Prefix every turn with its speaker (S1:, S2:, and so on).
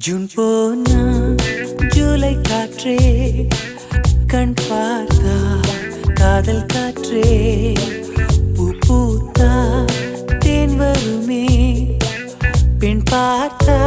S1: June போனா ஜூலை காற்றே கண் பார்த்தா காதல் காற்றே பூ பூத்தா தேன் வருமே பெண் பார்த்தா